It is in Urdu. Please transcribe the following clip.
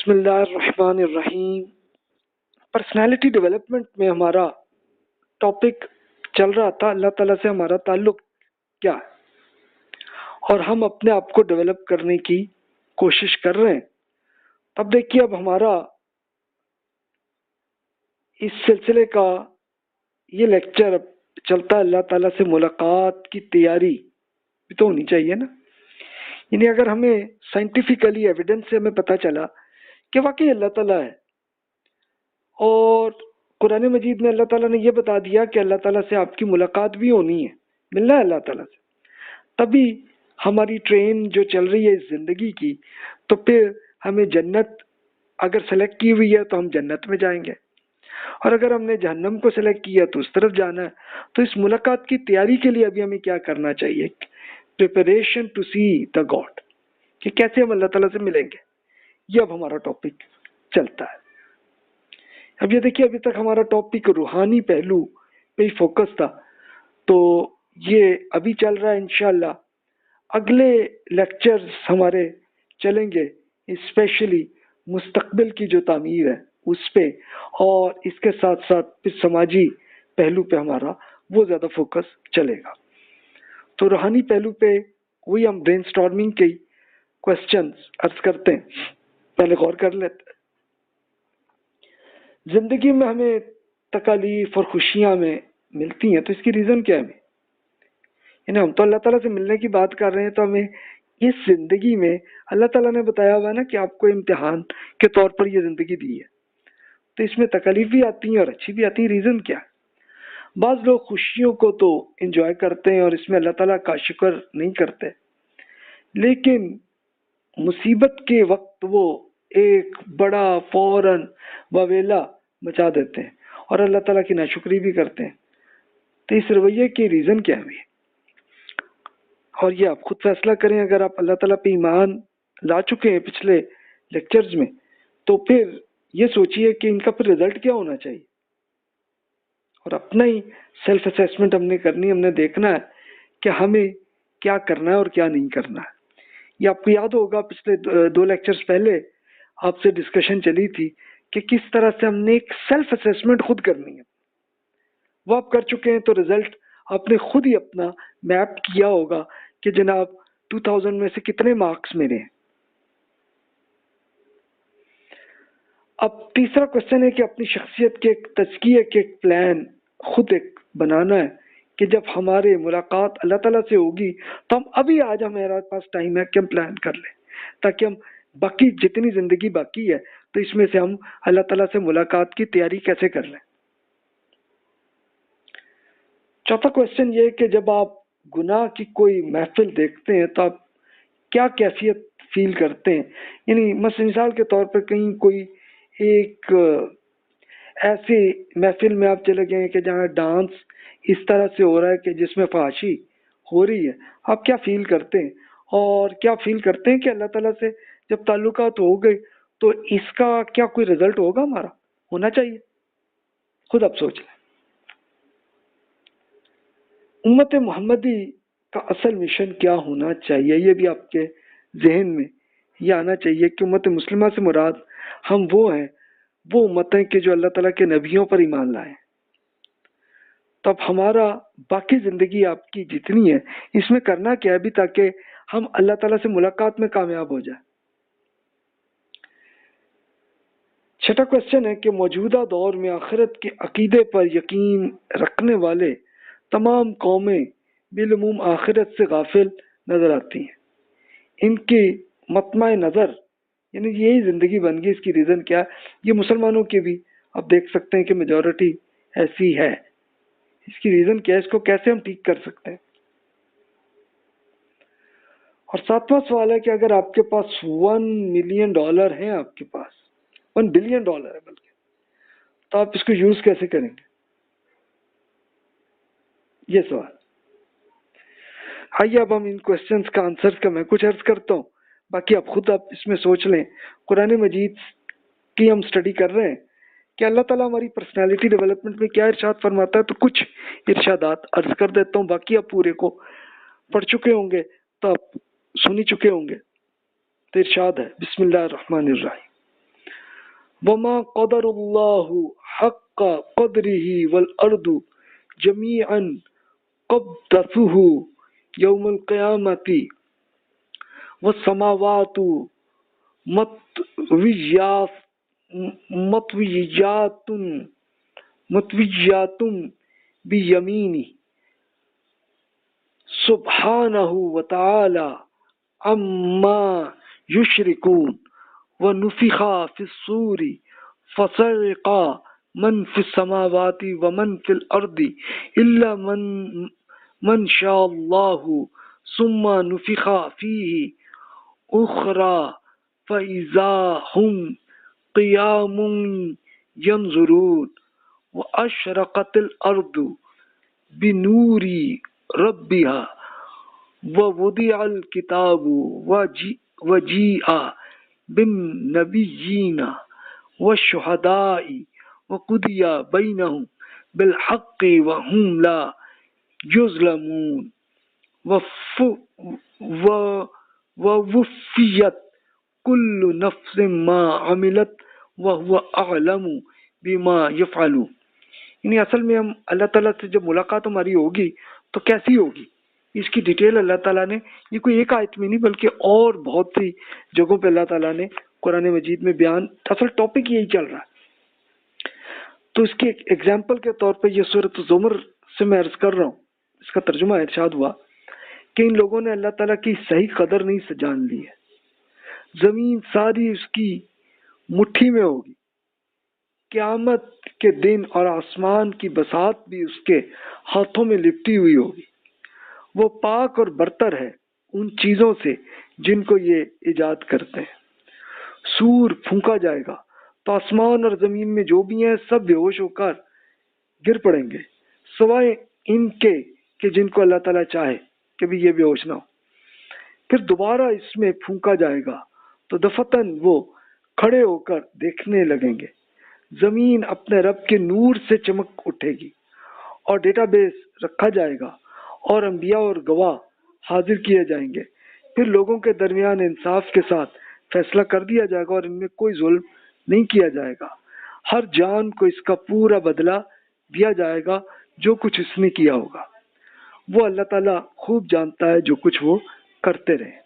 بسم اللہ الرحمن الرحیم۔ پرسنالٹی ڈیولپمنٹ میں ہمارا ٹاپک چل رہا تھا اللہ تعالیٰ سے ہمارا تعلق کیا ہے، اور ہم اپنے آپ کو ڈیولپ کرنے کی کوشش کر رہے ہیں۔ اب دیکھیے، اب ہمارا اس سلسلے کا یہ لیکچر اب چلتا ہے اللہ تعالیٰ سے ملاقات کی تیاری بھی تو ہونی چاہیے نا۔ یعنی اگر ہمیں سائنٹیفکلی ایویڈنس سے ہمیں پتہ چلا کہ واقعی اللہ تعالیٰ ہے، اور قرآن مجید میں اللہ تعالیٰ نے یہ بتا دیا کہ اللہ تعالیٰ سے آپ کی ملاقات بھی ہونی ہے، ملنا ہے اللہ تعالیٰ سے، تبھی ہماری ٹرین جو چل رہی ہے اس زندگی کی، تو پھر ہمیں جنت اگر سلیکٹ کی ہوئی ہے تو ہم جنت میں جائیں گے، اور اگر ہم نے جہنم کو سلیکٹ کیا تو اس طرف جانا ہے۔ تو اس ملاقات کی تیاری کے لیے ابھی ہمیں کیا کرنا چاہیے؟ Preparation to see the God, کہ کیسے ہم اللہ تعالیٰ سے ملیں گے، یہ اب ہمارا ٹاپک چلتا ہے۔ اب یہ دیکھیے، ابھی تک ہمارا ٹاپک روحانی پہلو پہ ہی فوکس تھا، تو یہ ابھی چل رہا ہے۔ انشاءاللہ اگلے لیکچرز ہمارے چلیں گے اسپیشلی مستقبل کی جو تعمیر ہے اس پہ، اور اس کے ساتھ ساتھ پھر سماجی پہلو پہ ہمارا وہ زیادہ فوکس چلے گا۔ تو روحانی پہلو پہ وہی ہم برین سٹارمنگ کے کوسچنز عرض کرتے ہیں، پہلے غور کر لیتے ہیں۔ زندگی میں ہمیں تکالیف اور خوشیاں میں ملتی ہیں، تو اس کی ریزن کیا ہے؟ یعنی ہم تو اللہ تعالیٰ سے ملنے کی بات کر رہے ہیں، تو ہمیں اس زندگی میں اللہ تعالیٰ نے بتایا ہوا ہے نا کہ آپ کو امتحان کے طور پر یہ زندگی دی ہے، تو اس میں تکالیف بھی آتی ہیں اور اچھی بھی آتی ہیں۔ ریزن کیا ہے؟ بعض لوگ خوشیوں کو تو انجوائے کرتے ہیں اور اس میں اللہ تعالیٰ کا شکر نہیں کرتے، لیکن مصیبت کے وقت وہ ایک بڑا فوراً واویلا مچا دیتے ہیں اور اللہ تعالیٰ کی ناشکری بھی کرتے ہیں۔ تو اس رویے کی ریزن کیا ہے؟ اور یہ آپ خود فیصلہ کریں۔ اگر آپ اللہ تعالیٰ پہ ایمان لا چکے ہیں پچھلے لیکچرز میں، تو پھر یہ سوچئے کہ ان کا پھر رزلٹ کیا ہونا چاہیے، اور اپنا ہی سیلف اسیسمنٹ ہم نے کرنی، ہم نے دیکھنا ہے کہ ہمیں کیا کرنا ہے اور کیا نہیں کرنا ہے۔ یہ آپ کو یاد ہوگا پچھلے دو لیکچرز پہلے آپ سے ڈسکشن چلی تھی کہ کس طرح سے ہم نے ایک سیلف اسیسمنٹ خود کرنی ہے۔ وہ آپ کر چکے ہیں، تو رزلٹ آپ نے خود ہی اپنا میپ کیا ہوگا کہ جناب 2000 میں سے کتنے مارکس میرے ہیں۔ اب تیسرا کوشچن ہے کہ اپنی شخصیت کے ایک تزکیے کے ایک پلان خود ایک بنانا ہے کہ جب ہمارے ملاقات اللہ تعالیٰ سے ہوگی تو ہم ابھی آج ہمارے پاس ٹائم ہے کہ ہم پلان کر لیں، تاکہ ہم باقی جتنی زندگی باقی ہے تو اس میں سے ہم اللہ تعالیٰ سے ملاقات کی تیاری کیسے کر لیں۔ چوتھا کوشچن یہ کہ جب آپ گناہ کی کوئی محفل دیکھتے ہیں تو آپ کیا کیفیت فیل کرتے ہیں؟ یعنی مثال کے طور پر کہیں کوئی ایک ایسی محفل میں آپ چلے گئے ہیں کہ جہاں ڈانس اس طرح سے ہو رہا ہے کہ جس میں فحاشی ہو رہی ہے، آپ کیا فیل کرتے ہیں؟ اور کیا فیل کرتے ہیں کہ اللہ تعالیٰ سے جب تعلقات ہو گئے تو اس کا کیا کوئی رزلٹ ہوگا؟ ہمارا ہونا چاہیے، خود آپ سوچ لیں۔ امت محمدی کا اصل مشن کیا ہونا چاہیے؟ یہ بھی آپ کے ذہن میں یہ آنا چاہیے کہ امت مسلمہ سے مراد ہم وہ ہیں، وہ امت ہیں کہ جو اللہ تعالیٰ کے نبیوں پر ایمان لائیں۔ تو اب ہمارا باقی زندگی آپ کی جتنی ہے اس میں کرنا کیا ہے بھی، تاکہ ہم اللہ تعالیٰ سے ملاقات میں کامیاب ہو جائیں۔ چھٹا کوشچن ہے کہ موجودہ دور میں آخرت کے عقیدے پر یقین رکھنے والے تمام قومیں بالعموم آخرت سے غافل نظر آتی ہیں۔ ان کی مطمع نظر یعنی یہی زندگی بن گئی۔ اس کی ریزن کیا ہے؟ یہ مسلمانوں کی بھی آپ دیکھ سکتے ہیں کہ میجورٹی ایسی ہے۔ اس کی ریزن کیا ہے؟ اس کو کیسے ہم ٹھیک کر سکتے ہیں؟ اور ساتواں سوال ہے کہ اگر آپ کے پاس $1 ملین ہیں، آپ کے پاس $1 بلین ہے بلکہ، تو آپ اس کو یوز کیسے کریں گے؟ یہ سوال۔ آئیے اب ہم ان کوشچنز کا آنسر کا میں کچھ عرض کرتا ہوں، باقی آپ خود آپ اس میں سوچ لیں۔ قرآن مجید کی ہم سٹڈی کر رہے ہیں کہ اللہ تعالیٰ ہماری پرسنالٹی ڈیولپمنٹ میں کیا ارشاد فرماتا ہے، تو کچھ ارشادات عرض کر دیتا ہوں، باقی آپ پورے کو پڑھ چکے ہوں گے تو آپ سنی چکے ہوں گے۔ تو ارشاد ہے، بسم اللہ الرحمن الرحیم، وما قدر اللہ حق قدره والارض جميعا قبضته یوم القیامت والسماوات مطویات مطویات مطویات بیمینہ سبحانہ وتعالی عما یشرکون ونفخ فی الصور فصعق من فی السماوات ومن فی الارض الا من شاء اللہ ثم نفخ فیہ اخرى فاذا هم قیام ینظرون واشرقت الارض بنور ربها ووضع الكتاب وجيء بالنبيين والشهداء وقضي بينهم بالحق وهم لا يظلمون ووفيت كل نفس ما عملت وهو أعلم بما يفعلون. یعنی اصل میں ہم اللہ تعالیٰ سے جب ملاقات ہماری ہوگی تو کیسی ہوگی، اس کی ڈیٹیل اللہ تعالیٰ نے یہ کوئی ایک آیت میں نہیں بلکہ اور بہت سی جگہوں پہ اللہ تعالیٰ نے قرآن مجید میں بیان، اصل ٹاپک یہی چل رہا ہے. تو اس کے ایگزامپل کے طور پہ یہ سورۃ زمر سے میں عرض کر رہا ہوں، اس کا ترجمہ ارشاد ہوا کہ ان لوگوں نے اللہ تعالیٰ کی صحیح قدر نہیں جان لی ہے. زمین ساری اس کی مٹھی میں ہوگی قیامت کے دن، اور آسمان کی بساط بھی اس کے ہاتھوں میں لپٹی ہوئی ہوگی. وہ پاک اور برتر ہے ان چیزوں سے جن کو یہ ایجاد کرتے ہیں. سور پھونکا جائے گا تو آسمان اور زمین میں جو بھی ہیں سب بے ہوش ہو کر گر پڑیں گے، سوائے ان کے کہ جن کو اللہ تعالیٰ چاہے کہ بھی یہ بے ہوش نہ ہو. پھر دوبارہ اس میں پھونکا جائے گا تو دفتن وہ کھڑے ہو کر دیکھنے لگیں گے. زمین اپنے رب کے نور سے چمک اٹھے گی اور ڈیٹا بیس رکھا جائے گا اور انبیاء اور گواہ حاضر کیے جائیں گے. پھر لوگوں کے درمیان انصاف کے ساتھ فیصلہ کر دیا جائے گا اور ان میں کوئی ظلم نہیں کیا جائے گا. ہر جان کو اس کا پورا بدلہ دیا جائے گا جو کچھ اس نے کیا ہوگا. وہ اللہ تعالیٰ خوب جانتا ہے جو کچھ وہ کرتے رہے.